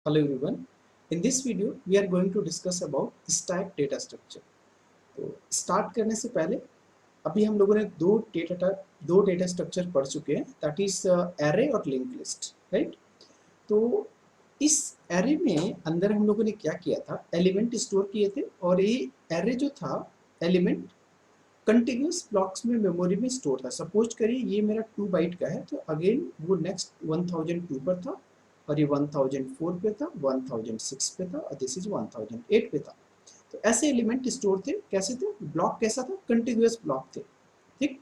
Hello everyone. In this video, we are going to discuss about stack data structure. तो start करने से पहले अभी हम लोगों ने दो डेटा स्ट्रक्चर पढ़ चुके हैं, दैट इज एरे और लिंक लिस्ट, राइट। तो इस एरे में अंदर हम लोगों ने क्या किया था, एलिमेंट स्टोर किए थे और ये एरे जो था एलिमेंट कंटिन्यूस ब्लॉक्स में मेमोरी में स्टोर था। सपोज करिए ये मेरा 2 बाइट का है, तो अगेन वो नेक्स्ट 1002 पर था और ये 1004 पे था, 1006 पे था और दिस इज 1008 पे था। तो ऐसे एलिमेंट स्टोर थे, कैसे थे, ब्लॉक कैसा था, कंटिन्यूस ब्लॉक थे, ठीक।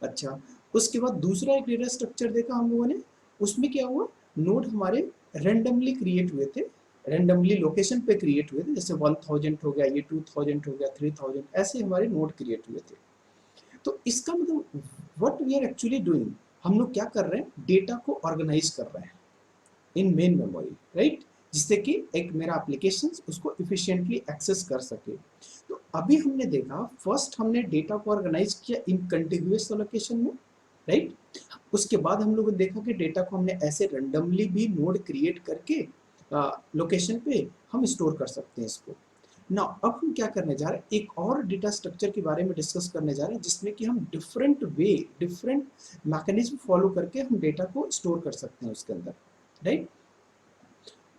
अच्छा, उसके बाद दूसरा एक डेटा स्ट्रक्चर देखा हम लोगों ने, उसमें क्या हुआ, नोड हमारे रेंडमली क्रिएट हुए थे, रेंडमली लोकेशन पे क्रिएट हुए थे, जैसे 1000 हो गया, ये 2000 हो गया, 3000, ऐसे हमारे नोड क्रिएट हुए थे। तो इसका मतलब what we are actually doing, हम लोग क्या कर रहे हैं, डेटा को ऑर्गेनाइज कर रहे हैं इन मेन मेमोरी, राइट, जिससे कि एक मेरा एप्लीकेशन उसको इफिशिएंटली एक्सेस कर सके। तो अभी हमने देखा, फर्स्ट हमने डेटा को ऑर्गेनाइज किया इन कंटिन्यूअस लोकेशन में, राइट। उसके बाद हम लोगों ने देखा कि डेटा को हमने ऐसे रैंडमली भी नोड क्रिएट करके लोकेशन पे हम स्टोर कर सकते हैं इसको ना। अब हम क्या करने जा रहे हैं, एक और डेटा स्ट्रक्चर के बारे में डिस्कस करने जा रहे हैं, जिसमें कि हम different way, different mechanism follow करके हम डेटा को स्टोर कर सकते हैं उसके अंदर, राइट।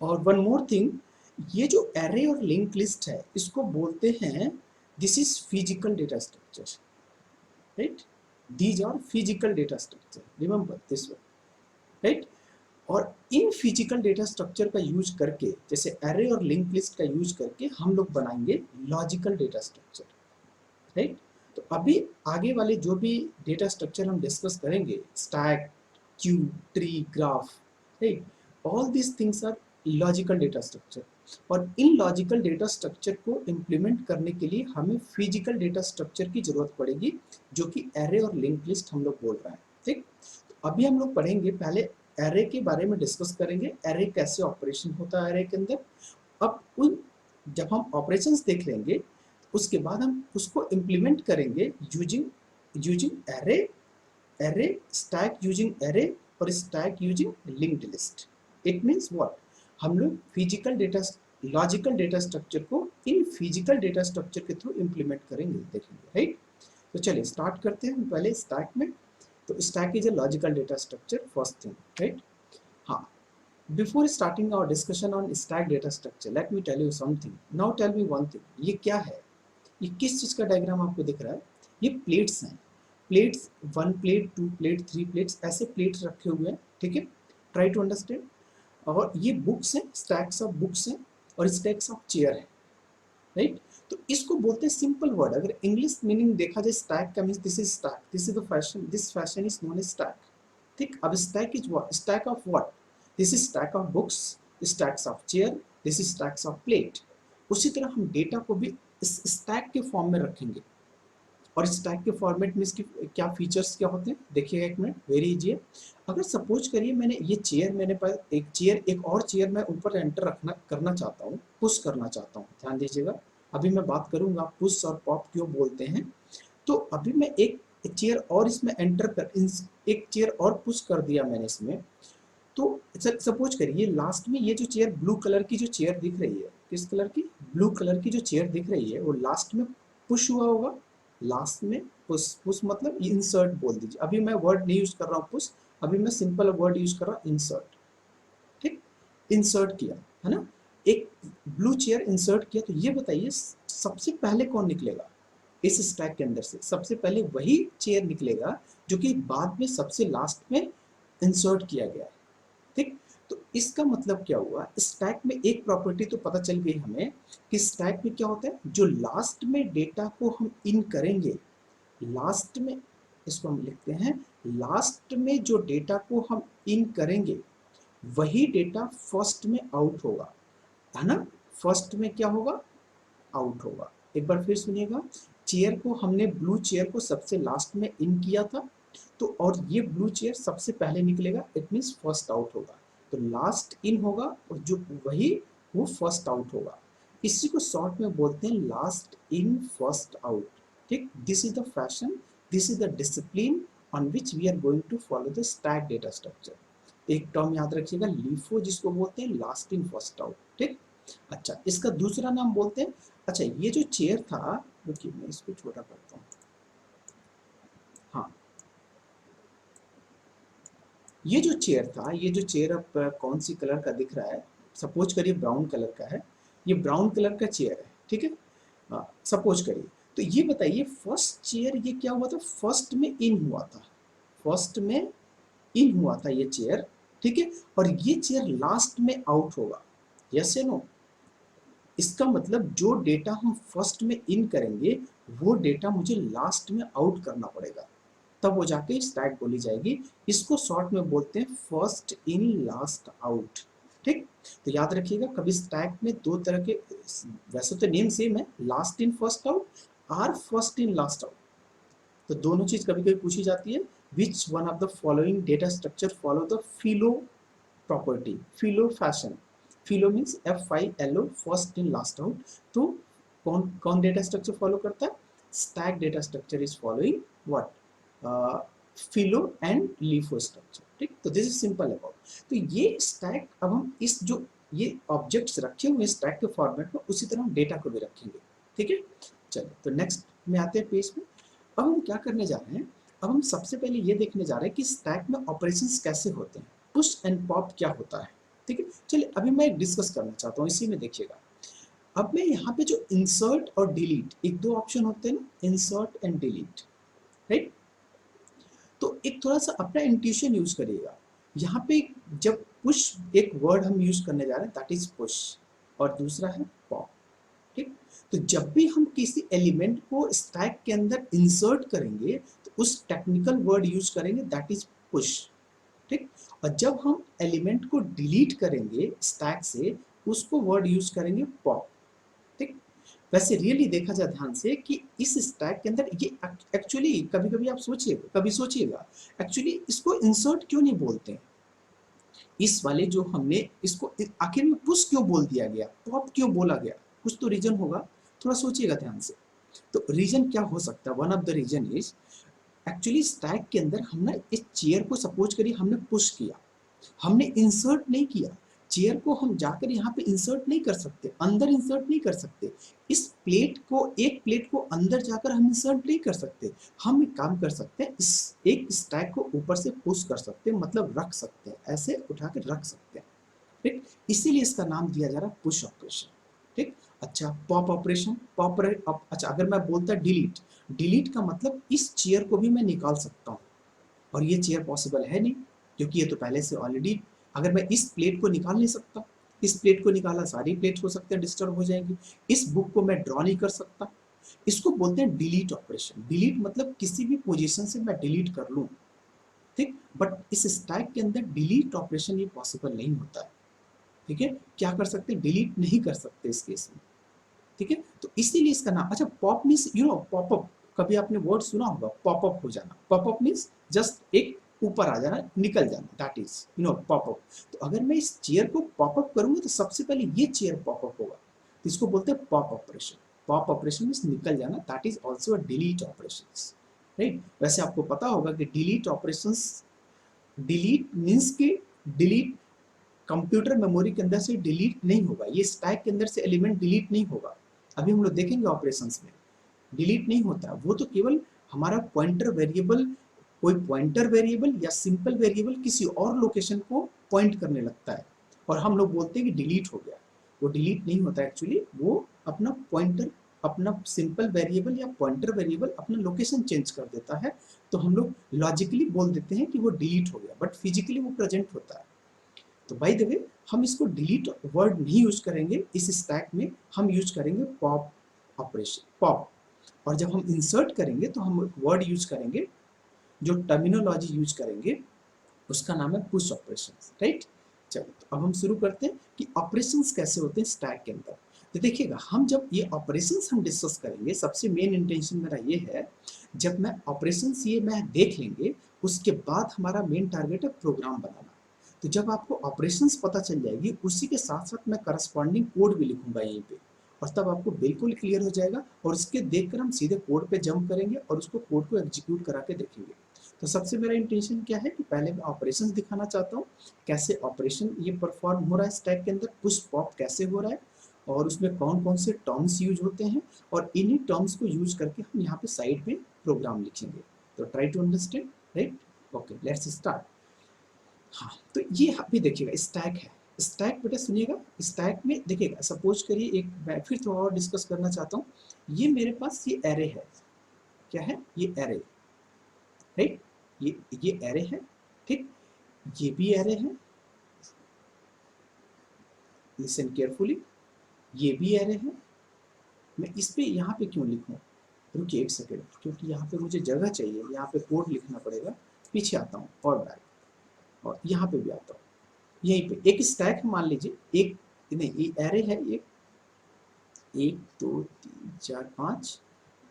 और वन मोर थिंग, ये जो एरे और लिंक लिस्ट है, इसको बोलते हैं, this is physical data structure, right. These are physical data structure, remember this one, right. और इन फिजिकल डेटा स्ट्रक्चर का यूज करके, जैसे एरे और लिंक लिस्ट का यूज करके, हम लोग बनाएंगे लॉजिकल डेटा स्ट्रक्चर, राइट। तो अभी आगे वाले जो भी डेटा स्ट्रक्चर हम डिस्कस करेंगे, stack, queue, tree, graph, right, all this things are logical data structure. और इन लॉजिकल डेटा स्ट्रक्चर को इम्प्लीमेंट करने के लिए हमें फिजिकल डेटा स्ट्रक्चर की जरूरत पड़ेगी, जो कि एरे और लिंक लिस्ट हम लोग बोल रहे हैं, ठीक। तो अभी हम लोग पढ़ेंगे, पहले एरे के बारे में डिस्कस करेंगे, एरे कैसे ऑपरेशन होता है एरे के अंदर। अब उन जब हम ऑपरेशंस देख लेंगे, उसके बाद हम उसको इम्प्लीमेंट करेंगे using using array, array stack using array और stack using linked list. It means what, हम लोग physical data, logical data structure को इन फिजिकल डेटा स्ट्रक्चर के थ्रू इम्प्लीमेंट करेंगे, देखेंगे, राइट। तो चलिए स्टार्ट करते हैं हम पहले स्टैक में। तो stack is a logical data structure, first thing, right. हाँ, before starting our discussion on stack data structure, let me tell you something. Now tell me one thing, ये क्या है, ये किस चीज़ का डायग्राम आपको दिख रहा है, ये प्लेट्स हैं, प्लेट्स, 1 प्लेट, 2 प्लेट, 3 प्लेट्स, ऐसे प्लेट्स रखे हुए हैं, ठीक है। Try to understand. और ये बुक्स हैं, स्टैक्स ऑफ बुक्स हैं और स्टैक्स ऑफ चेयर है, राइट। तो इसको बोलते हैं सिंपल वर्ड, अगर इंग्लिश मीनिंग देखा जाए स्टैक का, means this is stack, this is the fashion, this fashion is known as stack, ठीक। अब stack is what, stack of what, this is stack of books, stacks of chair, this is stacks of plate. उसी तरह हम data को भी इस stack के form में रखेंगे। और स्टैक के फॉर्मेट में इसके क्या फीचर्स क्या होते हैं, देखिएगा एक मिनट, वेरी इजी है। अगर सपोज करिए मैंने ये चेयर, मैंने पास एक चेयर, एक और चेयर मैं ऊपर एंटर रखना करना चाहता हूँ, पुश करना चाहता हूँ, ध्यान दीजिएगा। अभी मैं बात करूंगा पुश और पॉप क्यों बोलते हैं। तो अभी मैं एक चेयर और इसमें एंटर कर, एक चेयर और पुश कर दिया मैंने इसमें। तो सपोज करिए लास्ट में ये जो चेयर, ब्लू कलर की जो चेयर दिख रही है, किस कलर की, ब्लू कलर की जो चेयर दिख रही है, वो लास्ट में पुश हुआ होगा, लास्ट में पुश, पुश मतलब इंसर्ट बोल दीजिए, अभी मैं वर्ड नहीं यूज कर रहा हूँ पुश, अभी मैं सिंपल वर्ड यूज कर रहा हूँ इंसर्ट, ठीक। इंसर्ट किया है ना, एक ब्लू चेयर इंसर्ट किया। तो ये बताइए सबसे पहले कौन निकलेगा इस स्टैक के अंदर से, सबसे पहले वही चेयर निकलेगा जो कि बाद में सबसे लास्ट में इंसर्ट किया गया है, ठीक। तो इसका मतलब क्या हुआ, स्टैक में एक प्रॉपर्टी तो पता चल गई हमें कि स्टैक में क्या होता है, जो लास्ट में डेटा को हम इन करेंगे, लास्ट में, इसको हम लिखते हैं, लास्ट में जो डेटा को हम इन करेंगे वही डेटा फर्स्ट में आउट होगा, है ना। फर्स्ट में क्या होगा, आउट होगा। एक बार फिर सुनिएगा, चेयर को हमने, ब्लू चेयर को सबसे लास्ट में इन किया था, तो और ये ब्लू चेयर सबसे पहले निकलेगा, इट मीन्स फर्स्ट आउट होगा। तो लास्ट इन होगा और जो वही वो फर्स्ट आउट होगा। इसी को शॉर्ट में बोलते हैं लास्ट इन फर्स्ट आउट, ठीक। This is the fashion, this is the discipline on which we are going to follow the stack data structure. एक टर्म याद रखिएगा लीफो, जिसको बोलते हैं लास्ट इन फर्स्ट आउट। ठीक, अच्छा इसका दूसरा नाम बोलते हैं, अच्छा ये जो चेयर था, रुकिए मैं इसको छोटा करता हूँ। हाँ, ये जो चेयर था, ये जो चेयर अब कौन सी कलर का दिख रहा है, सपोज करिए ब्राउन कलर का है, ये ब्राउन कलर का चेयर है, ठीक है, हाँ सपोज करिए। तो ये बताइए फर्स्ट चेयर ये क्या हुआ था, फर्स्ट में इन हुआ था, फर्स्ट में इन हुआ था ये चेयर, ठीक है, और ये चेयर लास्ट में आउट होगा, यस या नो। इसका मतलब जो डेटा हम फर्स्ट में इन करेंगे वो डेटा मुझे लास्ट में आउट करना पड़ेगा, तब वो जाके स्टैक बोली जाएगी। इसको शॉर्ट में बोलते हैं फर्स्ट इन लास्ट आउट। ठीक, तो याद रखिएगा कभी स्टैक में दो तरह के, वैसे तो नेम सेम है, लास्ट इन फर्स्ट आउट और फर्स्ट इन लास्ट आउट, तो दोनों चीज कभी कभी पूछी जाती है। Which one of the following data structure follow the FILO property, FILO fashion, FILO means FILO, first in last out. तो कौन कौन डेटा स्ट्रक्चर फॉलो करता है, stack data structure is following what, FILO and LIFO structure. ठीक, तो this is simple about. तो ये stack, अब हम इस जो ये ऑब्जेक्ट्स रखे हुए स्टैक के फॉर्मेट में, उसी तरह हम डेटा को भी रखेंगे, ठीक है। चलिए तो नेक्स्ट में आते हैं पेज में। अब हम क्या करने जा रहे हैं, अब हम सबसे पहले ये देखने जा रहे हैं कि स्टैक में ऑपरेशंस कैसे होते हैं, पुश एंड पॉप क्या होता है, ठीक है। चलिए अभी मैं डिस्कस करना चाहता हूँ, इसी में देखिएगा। अब मैं यहाँ पे जो इंसर्ट और डिलीट, एक दो ऑप्शन होते हैं ना, इंसर्ट एंड डिलीट, राइट। तो एक थोड़ा सा अपना इंट्यूशन यूज करिएगा। यहाँ पे जब पुश, एक वर्ड हम यूज करने जा रहे हैं दैट इज पुश, और दूसरा है पॉप, ठीक। तो जब भी हम किसी एलिमेंट को स्टैक के अंदर इंसर्ट करेंगे तो उस टेक्निकल वर्ड यूज करेंगे दैट इज पुश, ठीक। और जब हम एलिमेंट को डिलीट करेंगे स्टैक से, उसको वर्ड यूज करेंगे पॉप, ठीक। वैसे रियली देखा जाए ध्यान से कि इस स्टैक के अंदर ये एक्चुअली, कभी कभी आप सोचिएगा, कभी सोचिएगा एक्चुअली इसको इंसर्ट क्यों नहीं बोलते हैं, इस वाले जो हमने इसको आखिर में पुश क्यों बोल दिया गया, पॉप क्यों बोला गया, कुछ तो रीजन होगा, थोड़ा सोचिएगा ध्यान से। तो रीजन क्या हो सकता है, one of the reason is actually stack के अंदर हमने इस चेयर को सपोज करिए हमने पुश किया, हमने इंसर्ट नहीं किया, चेयर को हम जाकर यहाँ पे इंसर्ट नहीं कर सकते, अंदर इंसर्ट नहीं कर सकते, इस प्लेट को, एक प्लेट को अंदर जाकर हम इंसर्ट नहीं कर सकते। हम एक काम कर सकते हैं, इस एक स्टैक को ऊपर से पुश कर सकते हैं, मतलब रख सकते हैं, ऐसे उठा के रख सकते हैं, ठीक। इसीलिए इसका नाम दिया जा रहा है पुश ऑपरेशन, ठीक। अच्छा पॉप ऑपरेशन, अच्छा अगर मैं बोलता डिलीट, डिलीट का मतलब इस चेयर को भी मैं निकाल सकता हूँ, और ये चेयर पॉसिबल है नहीं, क्योंकि ये तो पहले से ऑलरेडी, अगर मैं इस प्लेट को निकाल नहीं सकता, इस प्लेट को निकाला सारी प्लेट हो सकते हैं डिस्टर्ब हो जाएंगी, इस बुक को मैं ड्रॉ नहीं कर सकता, इसको बोलते हैं डिलीट ऑपरेशन। डिलीट मतलब किसी भी पोजीशन से मैं डिलीट कर लूँ, ठीक। बट इस स्टैक के अंदर डिलीट ऑपरेशन ये पॉसिबल नहीं होता है, ठीक है। क्या कर सकते हैं, डिलीट नहीं कर सकते इस केस में, ठीक है। तो इसीलिए इसका नाम, अच्छा pop means you know popup, कभी आपने वर्ड सुना होगा पॉपअप हो जाना, पॉपअप मीन्स जस्ट एक ऊपर आ जाना, निकल जाना, that is you know popup. तो अगर मैं इस चेयर को पॉपअप करूंगा तो सबसे पहले ये चेयर पॉपअप होगा, तो इसको बोलते हैं pop operation. Pop operation means निकल जाना, that is also a delete operation, right. वैसे आपको पता होगा कि डिलीट ऑपरेशन, डिलीट मीन्स कि डिलीट कंप्यूटर मेमोरी के अंदर से डिलीट नहीं होगा, ये स्टैक के अंदर से एलिमेंट डिलीट नहीं होगा। अभी हम लोग देखेंगे ऑपरेशंस में डिलीट नहीं होता, वो तो केवल हमारा पॉइंटर वेरिएबल, कोई पॉइंटर वेरिएबल या सिंपल वेरिएबल किसी और लोकेशन को पॉइंट करने लगता है, और हम लोग बोलते हैं कि डिलीट हो गया, वो डिलीट नहीं होता एक्चुअली, वो अपना पॉइंटर, अपना सिंपल वेरिएबल या पॉइंटर वेरिएबल अपना लोकेशन चेंज कर देता है, तो हम लोग लॉजिकली बोल देते हैं कि वो डिलीट हो गया, बट फिजिकली वो प्रेजेंट होता है। तो बाय द वे हम इसको डिलीट वर्ड नहीं यूज करेंगे इस स्टैक में, हम यूज करेंगे पॉप ऑपरेशन, पॉप। और जब हम इंसर्ट करेंगे तो हम वर्ड यूज करेंगे, जो टर्मिनोलॉजी यूज करेंगे उसका नाम है पुश ऑपरेशन, राइट। चलो तो अब हम शुरू करते हैं कि ऑपरेशंस कैसे होते हैं स्टैक के अंदर। तो देखिएगा हम जब ये ऑपरेशंस हम डिस्कस करेंगे, सबसे मेन इंटेंशन मेरा ये है, जब मैं ऑपरेशंस ये मैं देख लेंगे, उसके बाद हमारा मेन टारगेट है प्रोग्राम बनाना। तो जब आपको ऑपरेशंस पता चल जाएगी, उसी के साथ साथ मैं करस्पॉन्डिंग कोड भी लिखूंगा यहीं पे, और तब आपको बिल्कुल क्लियर हो जाएगा, और इसके देखकर हम सीधे कोड पे जंप करेंगे और उसको कोड को एग्जीक्यूट करा के देखेंगे। तो सबसे मेरा इंटेंशन क्या है कि पहले मैं ऑपरेशंस दिखाना चाहता हूँ, कैसे ऑपरेशन ये परफॉर्म हो रहा है स्टैक के अंदर, पुश पॉप कैसे हो रहा है और उसमें कौन कौन से टर्म्स यूज होते हैं, और इन्हीं टर्म्स को यूज करके हम यहाँ पे साइड में प्रोग्राम लिखेंगे। तो try to understand, right? Okay, let's start. हाँ, तो ये अभी देखिएगा स्टैक है। स्टैक बेटा सुनिएगा, स्टैक में देखिएगा, सपोज करिए एक मैं फिर थोड़ा और डिस्कस करना चाहता हूँ। ये मेरे पास ये एरे है, क्या है ये एरे, राइट? ये एरे है, ठीक? ये भी एरे है, लिसन केयरफुली, ये भी एरे है। मैं इस पे यहाँ पे क्यों लिखूँ, रुकिए एक सेकेंड, क्योंकि यहाँ पे मुझे जगह चाहिए, यहाँ पे कोड लिखना पड़ेगा। पीछे आता हूँ और बैक, और यहाँ पे भी आता हूँ। यहीं पे एक स्टैक है, मान लीजिए एक, नहीं ये एरे है, एक 1 2 3 4 5,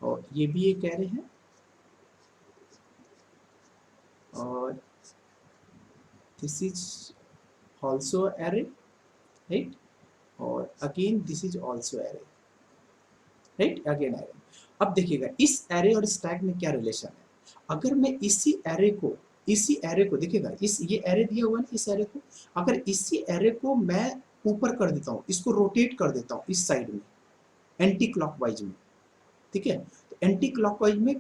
और ये भी एक एरे है, और this is also array, right? और again this is also array, right? Again array. अब देखिएगा इस एरे और स्टैक में क्या रिलेशन है। अगर मैं इसी एरे को देखिएगा, इस ये एरे दिया हुआ है ना, इस एरे को, अगर इसी एरे को मैं ऊपर कर देता हूँ, इसको रोटेट कर देता हूँ इस साइड में एंटी क्लॉकवाइज में, ठीक है? तो एंटी क्लॉकवाइज में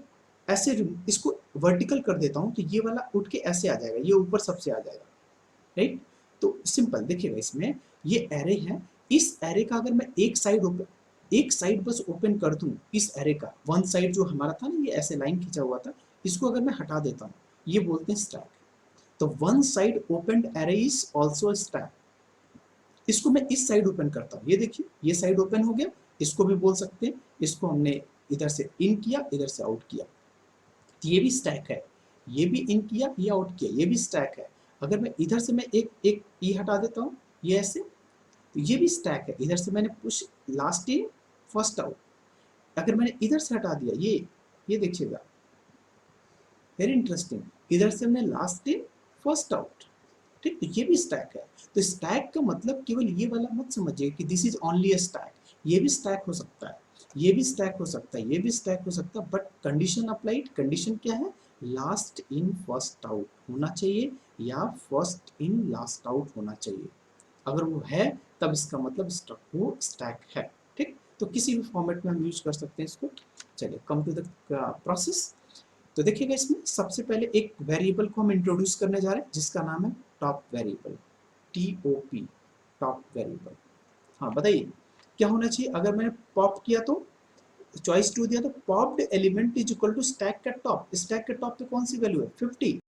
ऐसे इसको वर्टिकल कर देता हूँ, तो ये वाला उठ के ऐसे आ जाएगा, ये ऊपर सबसे आ जाएगा, राइट? तो सिंपल देखिएगा, इसमें ये एरे है, इस एरे का अगर मैं एक साइड बस ओपन कर दूं, इस एरे का वन साइड जो हमारा था ना, ये ऐसे लाइन खींचा हुआ था, इसको अगर मैं हटा देता हूँ, ये बोलते हैं स्टैक। तो one side open array is also stack. इसको मैं इस साइड ओपन करता हूँ, ये देखिए ये साइड ओपन हो गया, इसको भी बोल सकते हैं, इसको हमने इधर से इन किया, इधर से आउट किया, तो ये भी स्टैक है। ये भी इन किया, ये आउट किया, ये भी स्टैक है। अगर मैं इधर से मैं एक एक ई हटा देता हूँ, ये ऐसे, तो ये भी स्टैक है। इधर से मैंने push last in first out, अगर मैंने इधर से हटा दिया, ये देखिएगा, वेरी इंटरेस्टिंग, इधर से हमने लास्ट इन फर्स्ट आउट, ठीक? तो ये भी स्टैक है। तो स्टैक का मतलब केवल ये वाला मत समझिए कि this is only a stack, ये भी स्टैक हो सकता है, ये भी स्टैक हो सकता है, ये भी स्टैक हो सकता है, बट कंडीशन अप्लाइड, कंडीशन क्या है, लास्ट इन फर्स्ट आउट होना चाहिए या फर्स्ट इन लास्ट आउट होना चाहिए। अगर वो है तब इसका मतलब वो स्टैक है, ठीक? तो किसी भी फॉर्मेट में हम यूज कर सकते हैं इसको। चलिए कम टू द प्रोसेस। तो देखिएगा, इसमें सबसे पहले एक वेरिएबल को हम इंट्रोड्यूस करने जा रहे हैं जिसका नाम है top variable, TOP, top variable. हाँ बताइए क्या होना चाहिए। अगर मैंने पॉप किया तो चॉइस 2 दिया, तो popped element is equal to stack का टॉप। स्टैक के टॉप पे कौन सी वैल्यू है, 50।